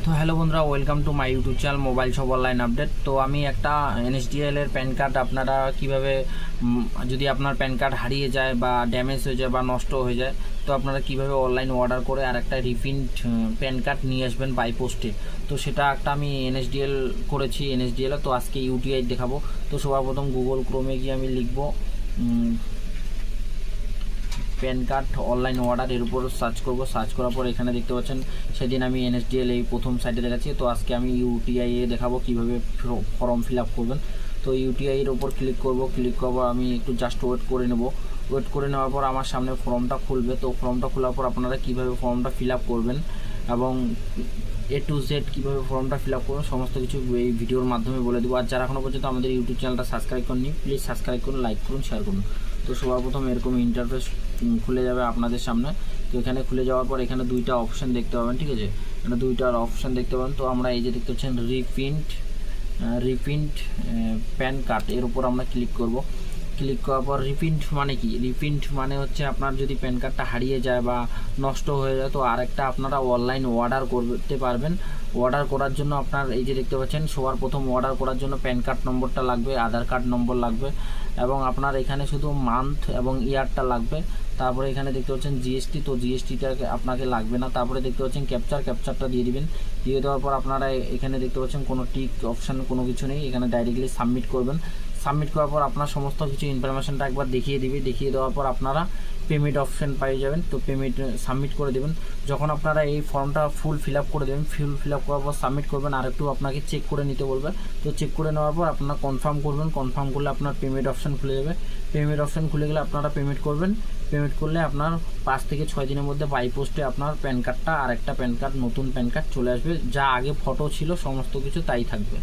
তো হ্যালো বন্ধুরা, welcome to my YouTube channel mobile shop online update. তো আমি একটা এনএসডিএল এর প্যান কার্ড আপনারা কিভাবে যদি আপনার প্যান কার্ড হারিয়ে যায় বা ড্যামেজ হয়ে যায় বা নষ্ট হয়ে যায়, তো আপনারা কিভাবে অনলাইন অর্ডার করে আর একটা রিপ্রিন্ট প্যান কার্ড নিয়ে আসবেন বাই পোস্টে। তো সেটা একটা আমি এনএসডিএল করেছি এনএসডিএল। তো আজকে ইউটিআই দেখাবো। তো সবার প্রথম গুগল ক্রোমে গিয়ে আমি লিখবো প্যান কার্ড অনলাইন অর্ডার, এর উপর সার্চ করব। সার্চ করার পর এখানে দেখতে পাচ্ছেন সেদিন আমি এনএসডিএল এই প্রথম সাইটে দেখাচ্ছি। তো আজকে আমি ইউটিআই এ দেখাবো কীভাবে ফর্ম ফিল আপ করবেন। তো ইউটিআই এর উপর ক্লিক করব। আমি একটু জাস্ট ওয়েট করে নেব। ওয়েট করে নেওয়ার পর আমার সামনে ফর্মটা খুলবে। তো ফর্মটা খোলার পর আপনারা কীভাবে ফর্মটা ফিল আপ করবেন এবং A to Z কীভাবে ফর্মটা ফিল আপ করবেন সমস্ত কিছু এই ভিডিওর মাধ্যমে বলে দেবো। আর যারা এখনও পর্যন্ত আমাদের ইউটিউব চ্যানেলটা সাবস্ক্রাইব করেননি, প্লিজ সাবস্ক্রাইব করুন, লাইক করুন, শেয়ার করুন। তো সবার প্রথম এরকম ইন্টারফেস খুলে যাবে আপনাদের সামনে। তো এখানে খুলে যাওয়ার পর এখানে দুইটা অপশান দেখতে পাবেন, ঠিক আছে? এখানে দুইটার অপশান দেখতে পাবেন। তো আমরা এই যে দেখতে পাচ্ছেন রিপ্রিন্ট প্যান কার্ড, এর উপর আমরা ক্লিক করব। ক্লিক করার পর রিপ্রিন্ট মানে কি? রিপ্রিন্ট মানে হচ্ছে আপনার যদি প্যান কার্ডটা হারিয়ে যায় বা নষ্ট হয়ে যায়, তো আরেকটা আপনারা অনলাইন অর্ডার করতে পারবেন। অর্ডার করার জন্য আপনার এই যে দেখতে পাচ্ছেন সবার প্রথম অর্ডার করার জন্য প্যান কার্ড নম্বরটা লাগবে, আধার কার্ড নম্বর লাগবে এবং আপনার এখানে শুধু মান্থ এবং ইয়ারটা লাগবে। তারপরে এখানে দেখতে পাচ্ছেন জিএসটি, তো জিএসটিটা আপনাকে লাগবে না। তারপরে দেখতে পাচ্ছেন ক্যাপচারটা দিয়ে দিবেন। দিয়ে দেওয়ার পর আপনারা এখানে দেখতে পাচ্ছেন কোনো টিক অপশান কোনো কিছু নেই, এখানে ডাইরেক্টলি সাবমিট করবেন। সাবমিট করার পর আপনার সমস্ত কিছু ইনফরমেশনটা একবার দেখিয়ে দিবে। দেখিয়ে দেওয়ার পর আপনারা পেমেন্ট অপশান পেয়ে যাবেন। তো পেমেন্ট সাবমিট করে দেবেন। যখন আপনারা এই ফর্মটা ফুল ফিল আপ করে দেবেন, ফিল আপ করার পর সাবমিট করবেন, আর একটু আপনাকে চেক করে নিতে বলবে। তো চেক করে নেওয়ার পর আপনারা কনফার্ম করবেন। কনফার্ম করলে আপনার পেমেন্ট অপশান খুলে যাবে। পেমেন্ট অপশান খুলে গেলে আপনারা পেমেন্ট করবেন। পেমেন্ট করলে আপনার 5 থেকে 6 দিনের মধ্যে বাই পোস্টে আপনার প্যান কার্ডটা আর একটা প্যান কার্ড, নতুন প্যান কার্ড চলে আসবে। যা আগে ফটো ছিল সমস্ত কিছু তাই থাকবে।